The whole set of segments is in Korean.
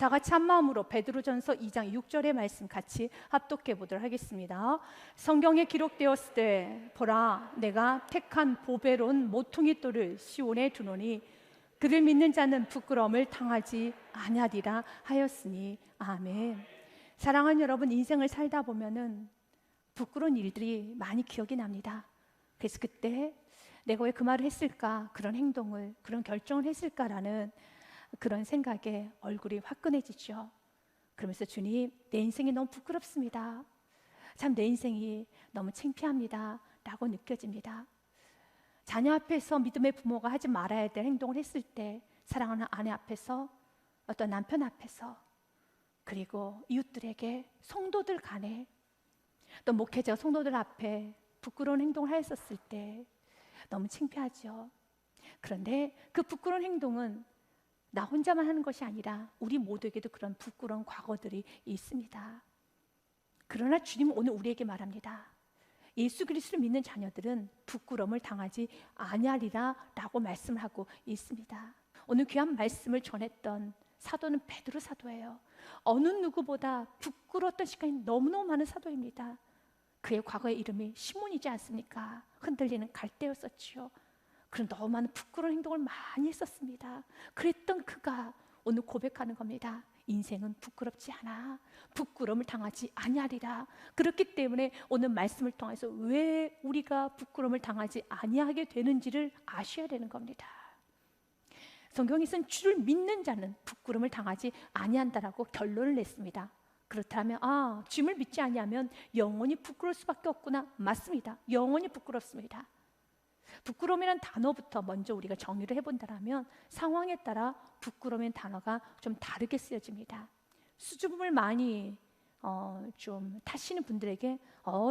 다 같이 한 마음으로 베드로전서 2장 6절의 말씀 같이 합독해 보도록 하겠습니다. 성경에 기록되었을 때 보라 내가 택한 보배로운 모퉁이 돌을 시온에 두노니 그를 믿는 자는 부끄러움을 당하지 아니하리라 하였으니 아멘. 사랑하는 여러분, 인생을 살다 보면은 부끄러운 일들이 많이 기억이 납니다. 그래서 그때 내가 왜 그 말을 했을까, 그런 행동을, 그런 결정을 했을까라는 그런 생각에 얼굴이 화끈해지죠. 그러면서 주님, 내 인생이 너무 부끄럽습니다. 참 내 인생이 너무 창피합니다 라고 느껴집니다. 자녀 앞에서 믿음의 부모가 하지 말아야 될 행동을 했을 때, 사랑하는 아내 앞에서, 어떤 남편 앞에서, 그리고 이웃들에게, 성도들 간에, 또 목회자 성도들 앞에 부끄러운 행동을 하였었을 때 너무 창피하죠. 그런데 그 부끄러운 행동은 나 혼자만 하는 것이 아니라 우리 모두에게도 그런 부끄러운 과거들이 있습니다. 그러나 주님은 오늘 우리에게 말합니다. 예수 그리스도를 믿는 자녀들은 부끄러움을 당하지 아니하리라 라고 말씀을 하고 있습니다. 오늘 귀한 말씀을 전했던 사도는 베드로 사도예요. 어느 누구보다 부끄러웠던 시간이 너무너무 많은 사도입니다. 그의 과거의 이름이 시몬이지 않습니까? 흔들리는 갈대였었지요. 그런 너무 많은 부끄러운 행동을 많이 했었습니다. 그랬던 그가 오늘 고백하는 겁니다. 인생은 부끄럽지 않아. 부끄러움을 당하지 아니하리라. 그렇기 때문에 오늘 말씀을 통해서 왜 우리가 부끄러움을 당하지 아니하게 되는지를 아셔야 되는 겁니다. 성경에서는 주를 믿는 자는 부끄러움을 당하지 아니한다라고 결론을 냈습니다. 그렇다면 주님을 믿지 아니하면 영원히 부끄러울 수밖에 없구나. 맞습니다. 영원히 부끄럽습니다. 부끄러움이라는 단어부터 먼저 우리가 정의를 해본다면 상황에 따라 부끄러움이라는 단어가 좀 다르게 쓰여집니다. 수줍음을 많이 좀 타시는 분들에게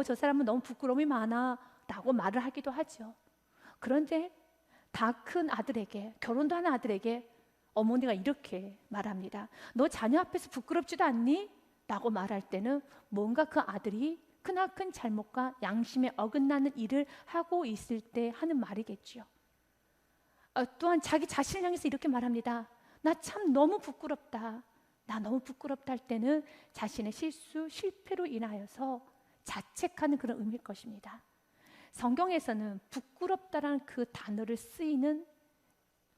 저 사람은 너무 부끄러움이 많아 라고 말을 하기도 하죠. 그런데 다 큰 아들에게, 결혼도 하는 아들에게 어머니가 이렇게 말합니다. 너 자녀 앞에서 부끄럽지도 않니? 라고 말할 때는 뭔가 그 아들이 크나큰 잘못과 양심에 어긋나는 일을 하고 있을 때 하는 말이겠죠. 또한 자기 자신을 향해서 이렇게 말합니다. 나 참 너무 부끄럽다. 나 너무 부끄럽다 할 때는 자신의 실수, 실패로 인하여서 자책하는 그런 의미일 것입니다. 성경에서는 부끄럽다라는 그 단어를 쓰이는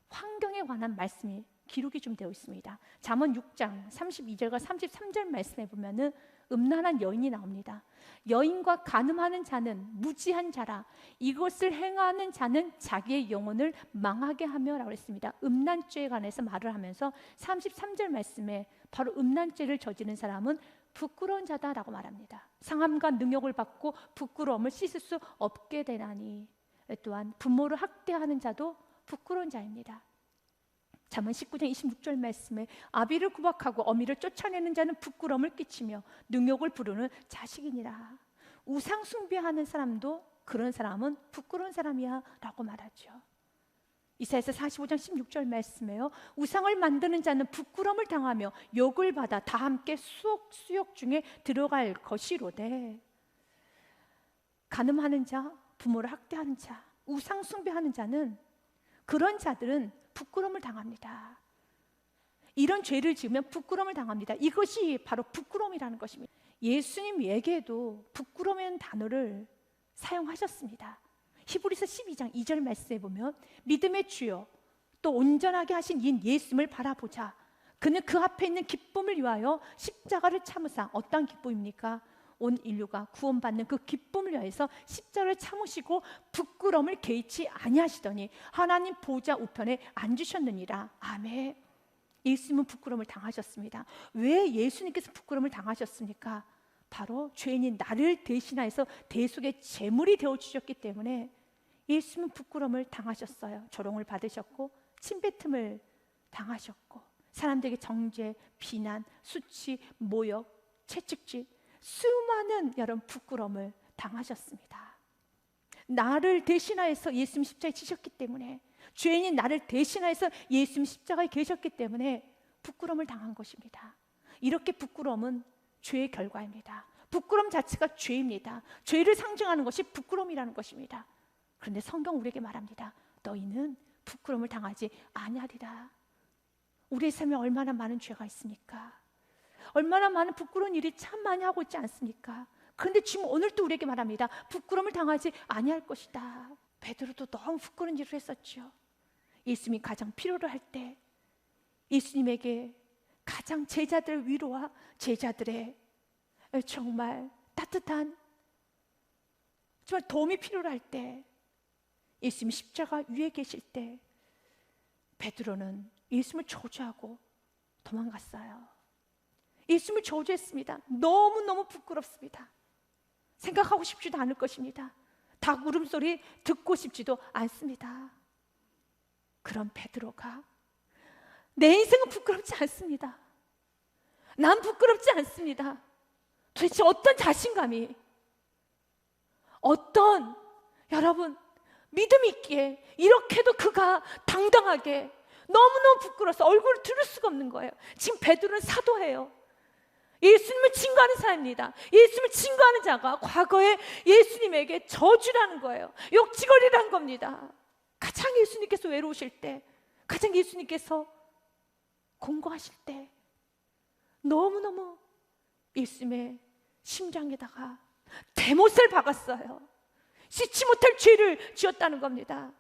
환경에 관한 말씀이 기록이 좀 되어 있습니다. 잠언 6장 32절과 33절 말씀에 보면은 음란한 여인이 나옵니다. 여인과 간음하는 자는 무지한 자라. 이것을 행하는 자는 자기의 영혼을 망하게 하며 라고 했습니다. 음란죄에 관해서 말을 하면서 33절 말씀에 바로 음란죄를 저지른 사람은 부끄러운 자다라고 말합니다. 상함과 능욕을 받고 부끄러움을 씻을 수 없게 되나니. 또한 부모를 학대하는 자도 부끄러운 자입니다. 잠언 19장 26절 말씀에 아비를 구박하고 어미를 쫓아내는 자는 부끄러움을 끼치며 능욕을 부르는 자식이니라. 우상 숭배하는 사람도 그런 사람은 부끄러운 사람이야 라고 말하죠. 이사야서 45장 16절 말씀에요. 우상을 만드는 자는 부끄러움을 당하며 욕을 받아 다 함께 수욕 중에 들어갈 것이로되. 간음하는 자, 부모를 학대하는 자, 우상 숭배하는 자는, 그런 자들은 부끄러움을 당합니다. 이런 죄를 지으면 부끄러움을 당합니다. 이것이 바로 부끄러움이라는 것입니다. 예수님에게도 부끄러움이라는 단어를 사용하셨습니다. 히브리서 12장 2절 말씀에 보면 믿음의 주요 또 온전하게 하신 이 예수님을 바라보자. 그는 그 앞에 있는 기쁨을 위하여 십자가를 참으사. 어떤 기쁨입니까? 온 인류가 구원받는 그 기쁨을 위해서 십자가를 참으시고 부끄러움을 개의치 아니하시더니 하나님 보좌 우편에 앉으셨느니라. 아멘. 예수님은 부끄러움을 당하셨습니다. 왜 예수님께서 부끄러움을 당하셨습니까? 바로 죄인인 나를 대신하여서 대속의 제물이 되어주셨기 때문에 예수님은 부끄러움을 당하셨어요. 조롱을 받으셨고 침뱉음을 당하셨고 사람들에게 정죄, 비난, 수치, 모욕, 채찍질, 수많은 여러분 부끄러움을 당하셨습니다. 나를 대신하여서 예수님 십자가에 지셨기 때문에, 죄인인 나를 대신하여서 예수님 십자가에 계셨기 때문에 부끄러움을 당한 것입니다. 이렇게 부끄러움은 죄의 결과입니다. 부끄러움 자체가 죄입니다. 죄를 상징하는 것이 부끄러움이라는 것입니다. 그런데 성경 우리에게 말합니다. 너희는 부끄러움을 당하지 아니하리라. 우리의 삶에 얼마나 많은 죄가 있습니까? 얼마나 많은 부끄러운 일이 참 많이 하고 있지 않습니까? 그런데 지금 오늘 또 우리에게 말합니다. 부끄러움을 당하지 아니할 것이다. 베드로도 너무 부끄러운 일을 했었죠. 예수님이 가장 필요로 할 때 예수님에게 가장 제자들의 위로와 제자들의 정말 따뜻한 정말 도움이 필요로 할 때, 예수님이 십자가 위에 계실 때 베드로는 예수님을 저주하고 도망갔어요. 예수님을 저주했습니다. 너무너무 부끄럽습니다. 생각하고 싶지도 않을 것입니다. 닭 울음소리 듣고 싶지도 않습니다. 그런 베드로가 내 인생은 부끄럽지 않습니다. 난 부끄럽지 않습니다. 도대체 어떤 자신감이, 어떤 여러분 믿음이 있기에 이렇게도 그가 당당하게 너무너무 부끄러워서 얼굴을 들을 수가 없는 거예요. 지금 베드로는 사도예요. 예수님을 증거하는 사람입니다. 예수님을 증거하는 자가 과거에 예수님에게 저주라는 거예요. 욕지거리라는 겁니다. 가장 예수님께서 외로우실 때, 가장 예수님께서 공고하실 때 너무너무 예수님의 심장에다가 대못을 박았어요. 씻지 못할 죄를 지었다는 겁니다.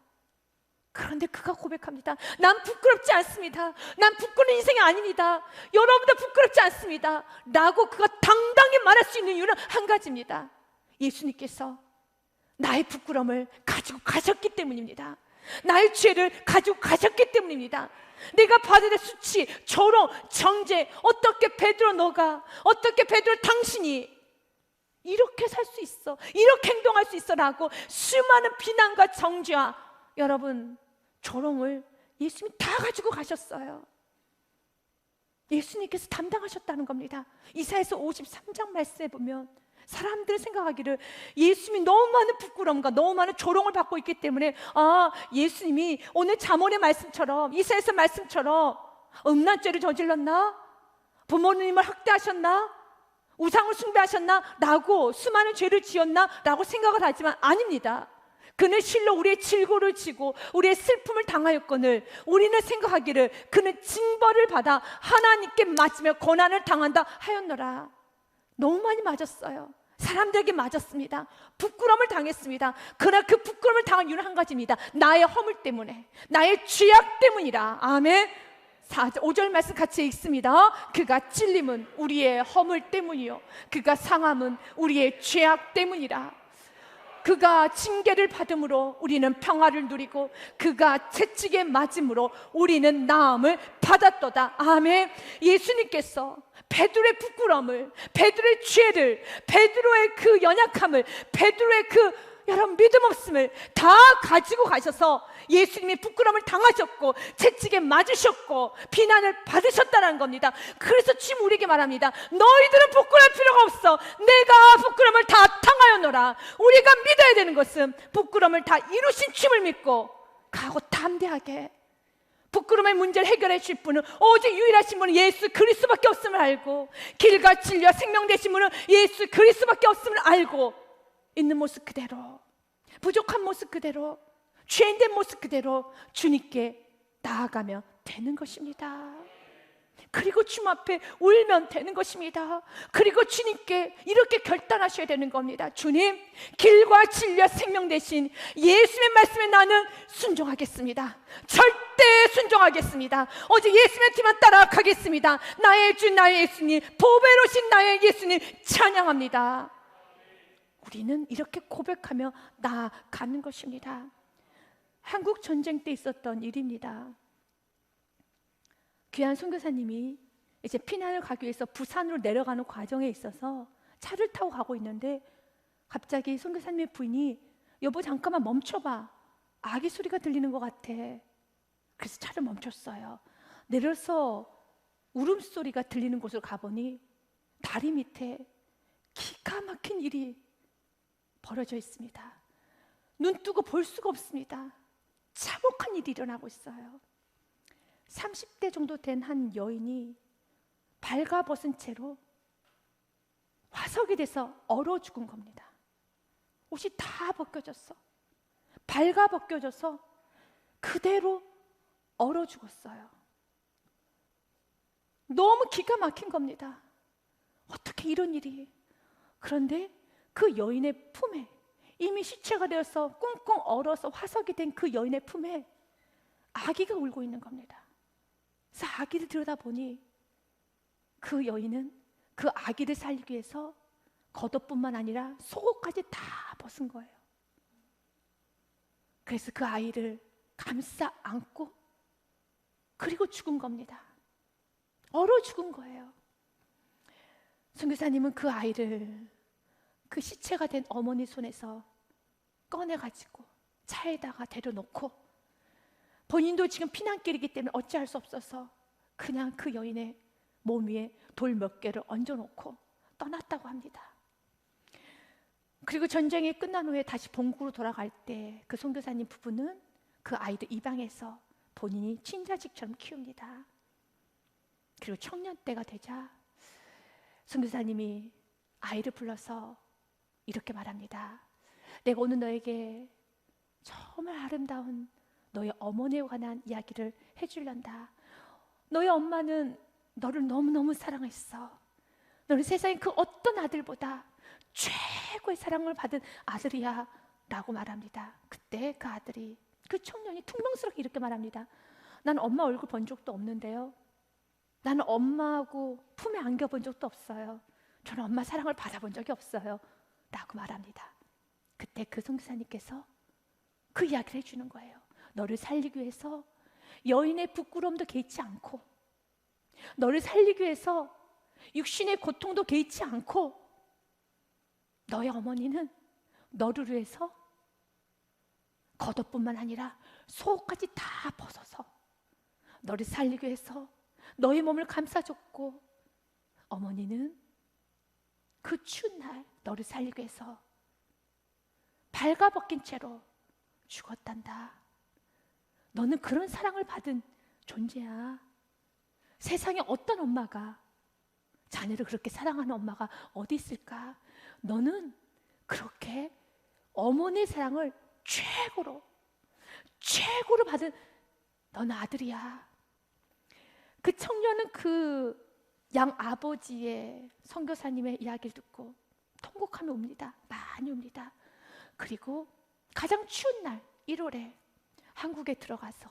그런데 그가 고백합니다. 난 부끄럽지 않습니다. 난 부끄러운 인생이 아닙니다. 여러분도 부끄럽지 않습니다. 라고 그가 당당히 말할 수 있는 이유는 한 가지입니다. 예수님께서 나의 부끄러움을 가지고 가셨기 때문입니다. 나의 죄를 가지고 가셨기 때문입니다. 내가 받아야 될 수치, 조롱, 정죄, 어떻게 베드로 너가, 어떻게 베드로 당신이 이렇게 살 수 있어, 이렇게 행동할 수 있어 라고 수많은 비난과 정죄와 여러분 조롱을 예수님이 다 가지고 가셨어요. 예수님께서 담당하셨다는 겁니다. 이사야서 53장 말씀에 보면 사람들이 생각하기를 예수님이 너무 많은 부끄러움과 너무 많은 조롱을 받고 있기 때문에 예수님이 오늘 잠언의 말씀처럼, 이사야서 말씀처럼 음란죄를 저질렀나? 부모님을 학대하셨나? 우상을 숭배하셨나? 라고 수많은 죄를 지었나? 라고 생각을 하지만 아닙니다. 그는 실로 우리의 질고를 지고 우리의 슬픔을 당하였거늘 우리는 생각하기를 그는 징벌을 받아 하나님께 맞으며 고난을 당한다 하였노라. 너무 많이 맞았어요. 사람들에게 맞았습니다. 부끄러움을 당했습니다. 그러나 그 부끄러움을 당한 이유는 한 가지입니다. 나의 허물 때문에, 나의 죄악 때문이라. 아멘. 5절 말씀 같이 읽습니다. 그가 찔림은 우리의 허물 때문이요 그가 상함은 우리의 죄악 때문이라. 그가 징계를 받음으로 우리는 평화를 누리고 그가 채찍에 맞음으로 우리는 나음을 받았도다. 아멘. 예수님께서 베드로의 부끄러움을, 베드로의 죄를, 베드로의 그 연약함을, 베드로의 그 여러분 믿음 없음을 다 가지고 가셔서 예수님이 부끄러움을 당하셨고 채찍에 맞으셨고 비난을 받으셨다는 겁니다. 그래서 지금 우리에게 말합니다. 너희들은 부끄러울 필요가 없어. 내가 부끄러움을 다 당하였노라. 우리가 믿어야 되는 것은 부끄러움을 다 이루신 주님을 믿고 가고 담대하게 부끄러움의 문제를 해결해 주실 분은 오직 유일하신 분은 예수 그리스도밖에 없음을 알고 길과 진리와 생명 되신 분은 예수 그리스도밖에 없음을 알고 있는 모습 그대로, 부족한 모습 그대로, 죄인된 모습 그대로 주님께 나아가면 되는 것입니다. 그리고 주님 앞에 울면 되는 것입니다. 그리고 주님께 이렇게 결단하셔야 되는 겁니다. 주님, 길과 진리와 생명 되신 예수님의 말씀에 나는 순종하겠습니다. 절대 순종하겠습니다. 오직 예수님의 뒤만 따라가겠습니다. 나의 주 나의 예수님, 보배로신 나의 예수님 찬양합니다. 우리는 이렇게 고백하며 나아가는 것입니다. 한국 전쟁 때 있었던 일입니다. 귀한 선교사님이 이제 피난을 가기 위해서 부산으로 내려가는 과정에 있어서 차를 타고 가고 있는데 갑자기 선교사님의 부인이 여보 잠깐만 멈춰봐. 아기 소리가 들리는 것 같아. 그래서 차를 멈췄어요. 내려서 울음소리가 들리는 곳으로 가보니 다리 밑에 기가 막힌 일이 벌어져 있습니다. 눈 뜨고 볼 수가 없습니다. 참혹한 일이 일어나고 있어요. 30대 정도 된 한 여인이 발가벗은 채로 화석이 돼서 얼어 죽은 겁니다. 옷이 다 벗겨졌어. 발가 벗겨져서 그대로 얼어 죽었어요. 너무 기가 막힌 겁니다. 어떻게 이런 일이? 그런데 그 여인의 품에, 이미 시체가 되어서 꽁꽁 얼어서 화석이 된 그 여인의 품에 아기가 울고 있는 겁니다. 그래서 아기를 들여다보니 그 여인은 그 아기를 살리기 위해서 겉옷뿐만 아니라 속옷까지 다 벗은 거예요. 그래서 그 아이를 감싸 안고 그리고 죽은 겁니다. 얼어 죽은 거예요. 선교사님은 그 아이를 그 시체가 된 어머니 손에서 꺼내가지고 차에다가 데려놓고, 본인도 지금 피난길이기 때문에 어찌할 수 없어서 그냥 그 여인의 몸 위에 돌 몇 개를 얹어놓고 떠났다고 합니다. 그리고 전쟁이 끝난 후에 다시 본국으로 돌아갈 때 그 선교사님 부부는 그 아이를 입양해서 본인이 친자식처럼 키웁니다. 그리고 청년 때가 되자 선교사님이 아이를 불러서 이렇게 말합니다. 내가 오늘 너에게 정말 아름다운 너의 어머니에 관한 이야기를 해주련다. 너의 엄마는 너를 너무너무 사랑했어. 너는 세상에 그 어떤 아들보다 최고의 사랑을 받은 아들이야 라고 말합니다. 그때 그 아들이, 그 청년이 퉁명스럽게 이렇게 말합니다. 난 엄마 얼굴 본 적도 없는데요, 나는 엄마하고 품에 안겨본 적도 없어요. 저는 엄마 사랑을 받아본 적이 없어요 라고 말합니다. 그때 그 선교사님께서 그 이야기를 해주는 거예요. 너를 살리기 위해서 여인의 부끄러움도 개의치 않고, 너를 살리기 위해서 육신의 고통도 개의치 않고, 너의 어머니는 너를 위해서 겉옷뿐만 아니라 속까지 다 벗어서 너를 살리기 위해서 너의 몸을 감싸줬고, 어머니는 그 추운 날 너를 살리기 위해서 발가벗긴 채로 죽었단다. 너는 그런 사랑을 받은 존재야. 세상에 어떤 엄마가, 자녀를 그렇게 사랑하는 엄마가 어디 있을까? 너는 그렇게 어머니의 사랑을 최고로 받은 너는 아들이야. 그 청년은 그 양 아버지의 선교사님의 이야기를 듣고 통곡하며 웁니다. 많이 웁니다. 그리고 가장 추운 날 1월에 한국에 들어가서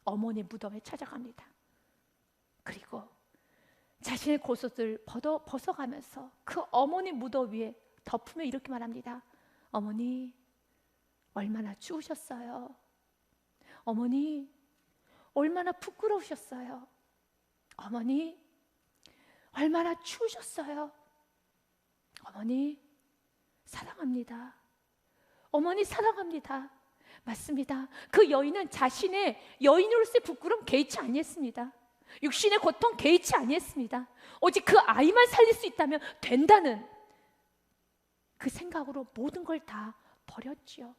어머니 무덤에 찾아갑니다. 그리고 자신의 겉옷을 벗어가면서 그 어머니 무덤 위에 덮으며 이렇게 말합니다. 어머니, 얼마나 추우셨어요. 어머니, 얼마나 부끄러우셨어요. 어머니, 얼마나 추우셨어요. 어머니, 사랑합니다. 어머니, 사랑합니다. 맞습니다. 그 여인은 자신의 여인으로서의 부끄러움 개의치 아니했습니다. 육신의 고통 개의치 아니했습니다. 오직 그 아이만 살릴 수 있다면 된다는 그 생각으로 모든 걸 다 버렸지요.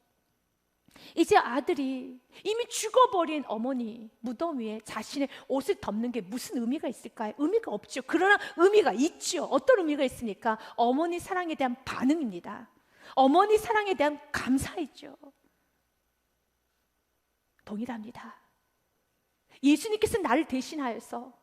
이제 아들이 이미 죽어버린 어머니 무덤 위에 자신의 옷을 덮는 게 무슨 의미가 있을까요? 의미가 없죠. 그러나 의미가 있죠. 어떤 의미가 있습니까? 어머니 사랑에 대한 반응입니다. 어머니 사랑에 대한 감사이죠. 동일합니다. 예수님께서 나를 대신하여서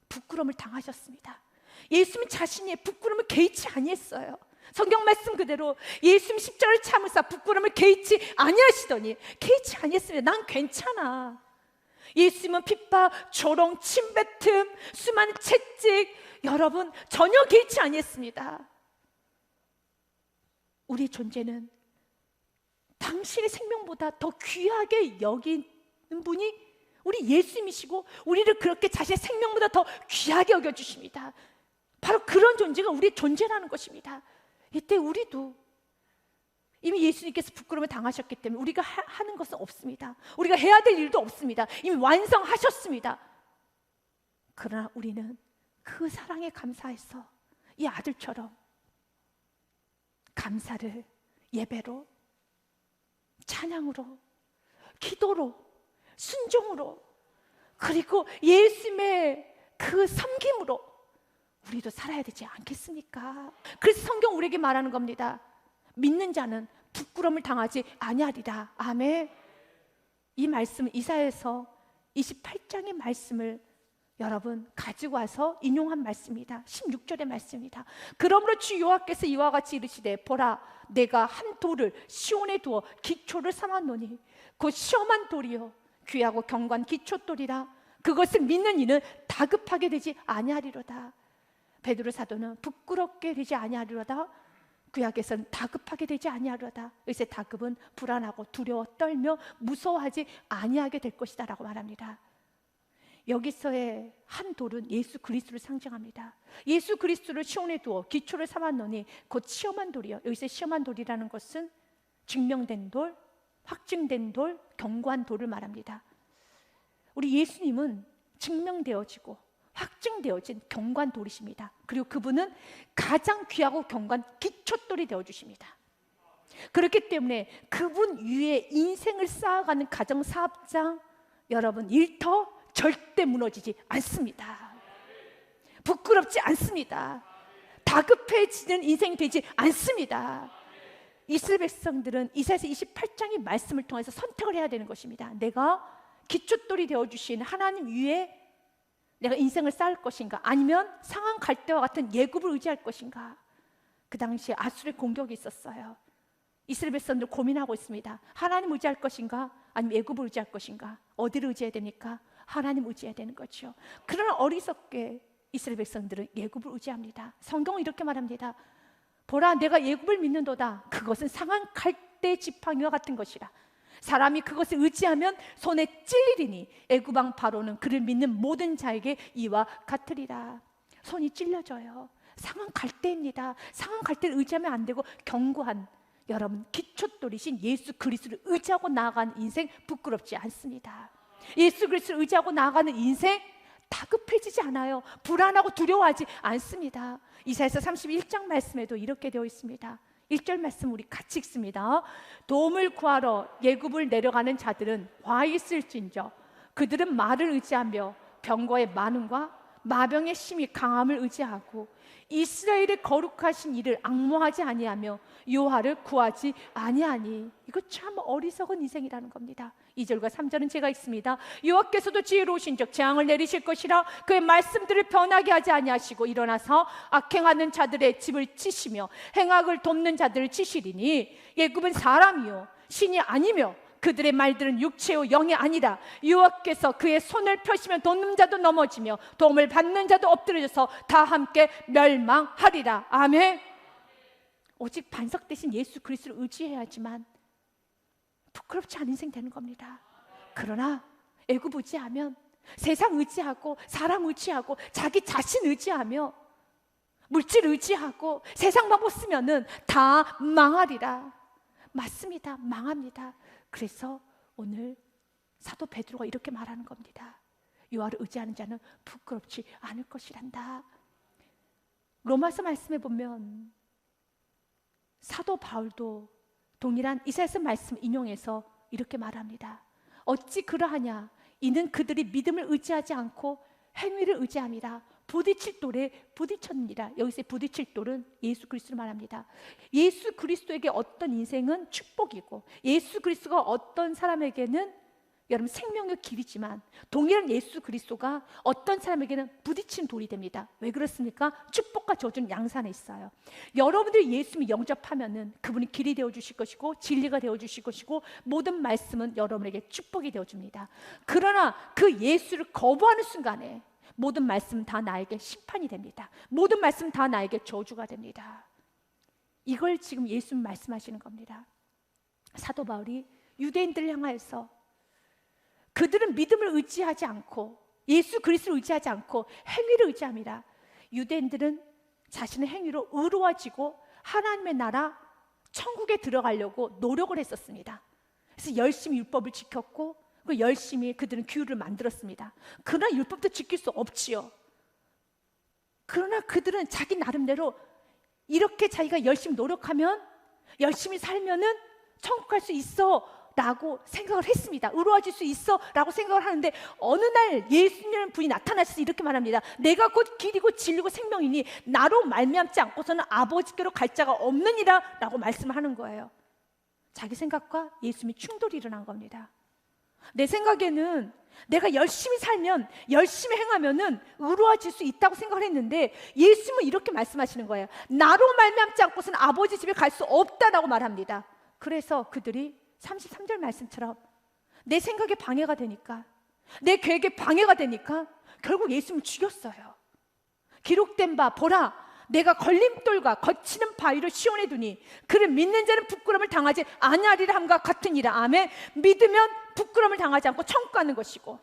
부끄러움을 당하셨습니다. 예수님 자신이 부끄러움을 개의치 아니했어요. 성경 말씀 그대로 예수님 십자가를 참으사 부끄러움을 개의치 아니하시더니 개의치 아니했습니다. 난 괜찮아. 예수님은 핍박, 조롱, 침뱉음, 수많은 채찍, 여러분 전혀 개의치 아니했습니다. 우리의 존재는 당신의 생명보다 더 귀하게 여기는 분이 우리 예수님이시고, 우리를 그렇게 자신의 생명보다 더 귀하게 여겨주십니다. 바로 그런 존재가 우리의 존재라는 것입니다. 이때 우리도 이미 예수님께서 부끄러움을 당하셨기 때문에 우리가 하는 것은 없습니다. 우리가 해야 될 일도 없습니다. 이미 완성하셨습니다. 그러나 우리는 그 사랑에 감사해서 이 아들처럼 감사를 예배로, 찬양으로, 기도로, 순종으로, 그리고 예수님의 그 섬김으로 우리도 살아야 되지 않겠습니까? 그래서 성경 우리에게 말하는 겁니다. 믿는 자는 부끄러움을 당하지 아니하리라. 아멘. 이 말씀은 이사야서 28장의 말씀을 여러분 가지고 와서 인용한 말씀입니다. 16절의 말씀입니다. 그러므로 주 여호와께서 이와 같이 이르시되 보라 내가 한 돌을 시온에 두어 기초를 삼았노니 곧 시험한 돌이요 귀하고 경관 기초돌이라 그것을 믿는 이는 다급하게 되지 아니하리로다. 베드로 사도는 부끄럽게 되지 아니하리로다. 구약에서는 다급하게 되지 아니하리로다. 의세 다급은 불안하고 두려워 떨며 무서워하지 아니하게 될 것이다 라고 말합니다. 여기서의 한 돌은 예수 그리스도를 상징합니다. 예수 그리스도를 시온에 두어 기초를 삼았노니 곧 시험한 돌이요. 여기서 시험한 돌이라는 것은 증명된 돌, 확증된 돌, 경고한 돌을 말합니다. 우리 예수님은 증명되어지고 확증되어진 경고한 돌이십니다. 그리고 그분은 가장 귀하고 경고한 기초돌이 되어주십니다. 그렇기 때문에 그분 위에 인생을 쌓아가는 가정사업장 여러분 일터 절대 무너지지 않습니다. 부끄럽지 않습니다. 다급해지는 인생이 되지 않습니다. 이스라엘 백성들은 이사야서 28장의 말씀을 통해서 선택을 해야 되는 것입니다. 내가 기초돌이 되어주신 하나님 위에 내가 인생을 쌓을 것인가, 아니면 상한 갈대와 같은 예굽을 의지할 것인가. 그 당시에 아수르의 공격이 있었어요. 이스라엘 백성들 고민하고 있습니다. 하나님 의지할 것인가, 아니면 예굽을 의지할 것인가. 어디를 의지해야 됩니까? 하나님 의지해야 되는 거죠. 그러나 어리석게 이스라엘 백성들은 예굽을 의지합니다. 성경은 이렇게 말합니다. 보라 내가 예굽을 믿는도다. 그것은 상한 갈대 지팡이와 같은 것이라. 사람이 그것을 의지하면 손에 찔리리니 애굽 왕 바로는 그를 믿는 모든 자에게 이와 같으리라. 손이 찔려져요. 상한 갈대입니다. 상한 갈대를 의지하면 안 되고 견고한 여러분 기초돌이신 예수 그리스도를 의지하고 나아가는 인생 부끄럽지 않습니다. 예수 그리스도를 의지하고 나아가는 인생 다급해지지 않아요. 불안하고 두려워하지 않습니다. 이사야서 31장 말씀에도 이렇게 되어 있습니다. 1절 말씀 우리 같이 읽습니다. 도움을 구하러 예굽을 내려가는 자들은 와 있을진저 그들은 말을 의지하며 병거의 많음과 마병의 심히 강함을 의지하고 이스라엘의 거룩하신 이를 앙모하지 아니하며 여호와를 구하지 아니하니. 이거 참 어리석은 인생이라는 겁니다. 2절과 3절은 제가 읽습니다. 여호와께서도 지혜로우신 적 재앙을 내리실 것이라 그의 말씀들을 변하게 하지 아니하시고 일어나서 악행하는 자들의 집을 치시며 행악을 돕는 자들을 치시리니 예굽은 사람이요 신이 아니며 그들의 말들은 육체요 영이 아니라 여호와께서 그의 손을 펴시면 돕는 자도 넘어지며 도움을 받는 자도 엎드려져서 다 함께 멸망하리라. 아멘. 오직 반석 대신 예수 그리스도를 의지해야지만 부끄럽지 않은 인생 되는 겁니다. 그러나 애굽 의지하면 세상 의지하고 사람 의지하고 자기 자신 의지하며 물질 의지하고 세상 방법 쓰면은 다 망하리라. 맞습니다. 망합니다. 그래서 오늘 사도 베드로가 이렇게 말하는 겁니다. 여호와를 의지하는 자는 부끄럽지 않을 것이란다. 로마서 말씀에 보면 사도 바울도 동일한 이사야서 말씀 인용해서 이렇게 말합니다. 어찌 그러하냐 이는 그들이 믿음을 의지하지 않고 행위를 의지함이라 부딪힐 돌에 부딪혔느니라. 여기서 부딪힐 돌은 예수 그리스도를 말합니다. 예수 그리스도에게 어떤 인생은 축복이고 예수 그리스도가 어떤 사람에게는 여러분 생명의 길이지만 동일한 예수 그리스도가 어떤 사람에게는 부딪힌 돌이 됩니다. 왜 그렇습니까? 축복과 저주는 양산에 있어요. 여러분들이 예수님을 영접하면은 그분이 길이 되어주실 것이고 진리가 되어주실 것이고 모든 말씀은 여러분에게 축복이 되어줍니다. 그러나 그 예수를 거부하는 순간에 모든 말씀은 다 나에게 심판이 됩니다. 모든 말씀은 다 나에게 저주가 됩니다. 이걸 지금 예수님 말씀하시는 겁니다. 사도 바울이 유대인들을 향하여서 그들은 믿음을 의지하지 않고 예수 그리스도를 의지하지 않고 행위를 의지함이라. 유대인들은 자신의 행위로 의로워지고 하나님의 나라 천국에 들어가려고 노력을 했었습니다. 그래서 열심히 율법을 지켰고 열심히 그들은 규율을 만들었습니다. 그러나 율법도 지킬 수 없지요. 그러나 그들은 자기 나름대로 이렇게 자기가 열심히 노력하면 열심히 살면은 천국 갈 수 있어 라고 생각을 했습니다. 의로워질 수 있어 라고 생각을 하는데 어느 날 예수님이라는 분이 나타나셔서 이렇게 말합니다. 내가 곧 길이고 진리고 생명이니 나로 말미암지 않고서는 아버지께로 갈 자가 없느니라 라고 말씀을 하는 거예요. 자기 생각과 예수님이 충돌이 일어난 겁니다. 내 생각에는 내가 열심히 살면, 열심히 행하면은 의로워질 수 있다고 생각을 했는데 예수님은 이렇게 말씀하시는 거예요. 나로 말미암지 않고서는 아버지 집에 갈 수 없다라고 말합니다. 그래서 그들이 33절 말씀처럼 내 생각에 방해가 되니까, 내 계획에 방해가 되니까 결국 예수님을 죽였어요. 기록된 바 보라, 내가 걸림돌과 거치는 바위를 시온에 두니 그를 믿는 자는 부끄러움을 당하지 아니하리라 함과 같으니라. 아멘. 믿으면 부끄러움을 당하지 않고 천국 가는 것이고,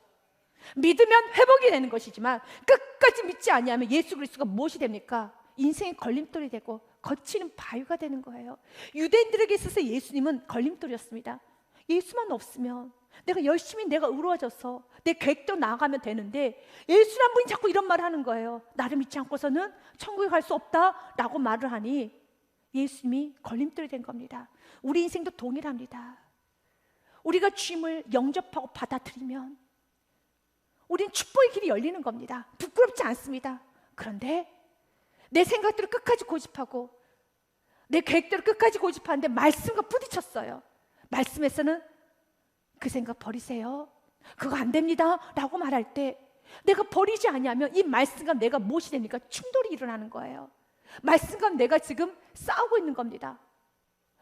믿으면 회복이 되는 것이지만 끝까지 믿지 아니하면 예수 그리스도가 무엇이 됩니까? 인생의 걸림돌이 되고 거치는 바위가 되는 거예요. 유대인들에게 있어서 예수님은 걸림돌이었습니다. 예수만 없으면 내가 열심히 내가 의로워져서 내 계획대로 나아가면 되는데 예수 한 분이 자꾸 이런 말을 하는 거예요. 나를 믿지 않고서는 천국에 갈 수 없다라고 말을 하니 예수님이 걸림돌이 된 겁니다. 우리 인생도 동일합니다. 우리가 주님을 영접하고 받아들이면 우리는 축복의 길이 열리는 겁니다. 부끄럽지 않습니다. 그런데 내 생각대로 끝까지 고집하고 내 계획대로 끝까지 고집하는데 말씀과 부딪혔어요. 말씀에서는 그 생각 버리세요, 그거 안 됩니다 라고 말할 때 내가 버리지 아니하면 이 말씀과 내가 무엇이 됩니까? 충돌이 일어나는 거예요. 말씀과 내가 지금 싸우고 있는 겁니다.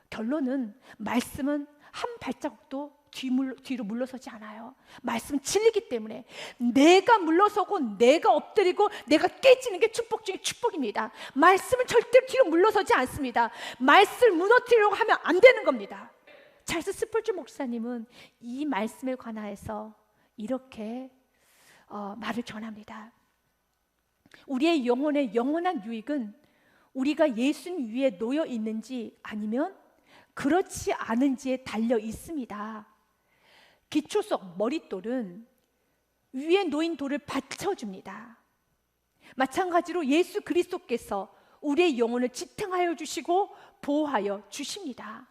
결론은 말씀은 한 발자국도 뒤로 물러서지 않아요. 말씀은 진리이기 때문에 내가 물러서고 내가 엎드리고 내가 깨지는 게 축복 중에 축복입니다. 말씀은 절대로 뒤로 물러서지 않습니다. 말씀을 무너뜨리려고 하면 안 되는 겁니다. 찰스 스펄전 목사님은 이 말씀에 관하여서 이렇게 말을 전합니다. 우리의 영혼의 영원한 유익은 우리가 예수님 위에 놓여 있는지 아니면 그렇지 않은지에 달려 있습니다. 기초석 머릿돌은 위에 놓인 돌을 받쳐줍니다. 마찬가지로 예수 그리스도께서 우리의 영혼을 지탱하여 주시고 보호하여 주십니다.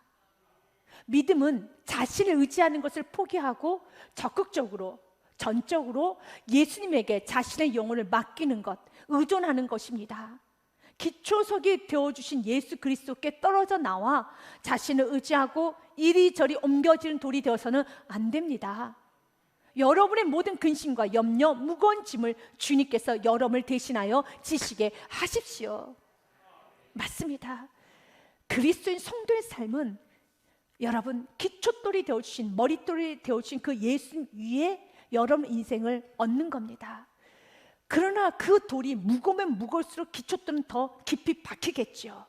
믿음은 자신을 의지하는 것을 포기하고 적극적으로, 전적으로 예수님에게 자신의 영혼을 맡기는 것, 의존하는 것입니다. 기초석이 되어주신 예수 그리스도께 떨어져 나와 자신을 의지하고 이리저리 옮겨지는 돌이 되어서는 안 됩니다. 여러분의 모든 근심과 염려, 무거운 짐을 주님께서 여러분을 대신하여 지시게 하십시오. 맞습니다. 그리스도인 성도의 삶은 여러분 기초돌이 되어주신, 머릿돌이 되어주신 그 예수 위에 여러분 인생을 얻는 겁니다. 그러나 그 돌이 무거우면 무거울수록 기초돌은 더 깊이 박히겠죠.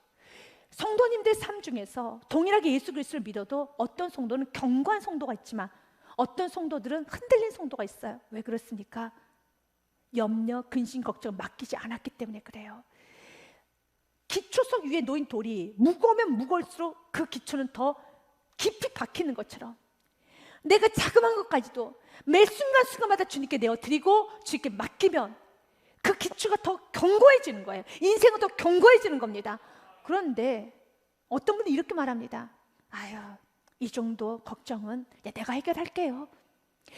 성도님들 삶 중에서 동일하게 예수 그리스도를 믿어도 어떤 성도는 견고한 성도가 있지만 어떤 성도들은 흔들린 성도가 있어요. 왜 그렇습니까? 염려, 근심, 걱정을 맡기지 않았기 때문에 그래요. 기초석 위에 놓인 돌이 무거우면 무거울수록 그 기초는 더 깊이 박히는 것처럼 내가 자그마한 것까지도 매 순간순간마다 주님께 내어드리고 주님께 맡기면 그 기초가 더 견고해지는 거예요. 인생은 더 견고해지는 겁니다. 그런데 어떤 분이 이렇게 말합니다. 아유, 이 정도 걱정은 내가 해결할게요.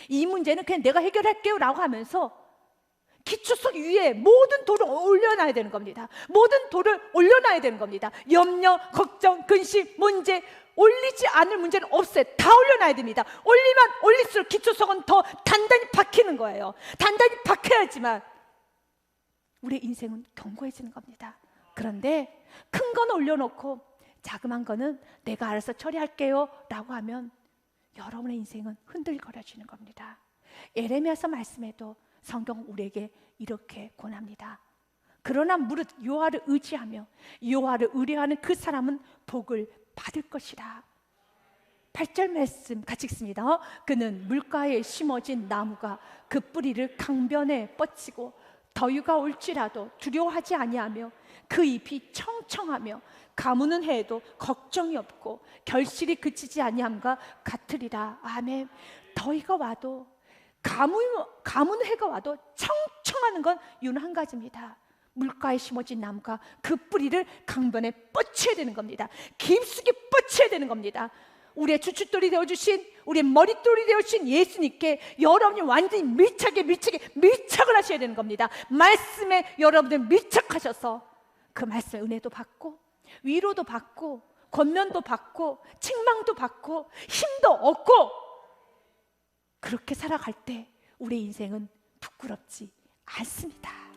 이 문제는 그냥 내가 해결할게요 라고 하면서 기초석 위에 모든 돌을 올려놔야 되는 겁니다. 모든 돌을 올려놔야 되는 겁니다. 염려, 걱정, 근심, 문제, 올리지 않을 문제는 없어요. 다 올려놔야 됩니다. 올리면 올릴수록 기초석은 더 단단히 박히는 거예요. 단단히 박혀야지만 우리의 인생은 견고해지는 겁니다. 그런데 큰 건 올려놓고 자그만 거는 내가 알아서 처리할게요 라고 하면 여러분의 인생은 흔들거려지는 겁니다. 예레미야서 말씀에도 성경 우리에게 이렇게 권합니다. 그러나 무릇 여호와를 의지하며 여호와를 의뢰하는 그 사람은 복을 받을 것이라. 8절 말씀 같이 읽습니다. 그는 물가에 심어진 나무가 그 뿌리를 강변에 뻗치고 더위가 올지라도 두려워하지 아니하며 그 잎이 청청하며 가무는 해에도 걱정이 없고 결실이 그치지 아니함과 같으리라. 아멘. 더위가 와도 가무는 해가 와도 청청하는 건 이유는 한 가지입니다. 물가에 심어진 나무가 그 뿌리를 강변에 뻗쳐야 되는 겁니다. 깊숙이 뻗쳐야 되는 겁니다. 우리의 주춧돌이 되어주신, 우리의 머릿돌이 되어주신 예수님께 여러분이 완전히 밀착을 하셔야 되는 겁니다. 말씀에 여러분들 밀착하셔서 그 말씀의 은혜도 받고 위로도 받고 권면도 받고 책망도 받고 힘도 얻고 그렇게 살아갈 때 우리 인생은 부끄럽지 않습니다.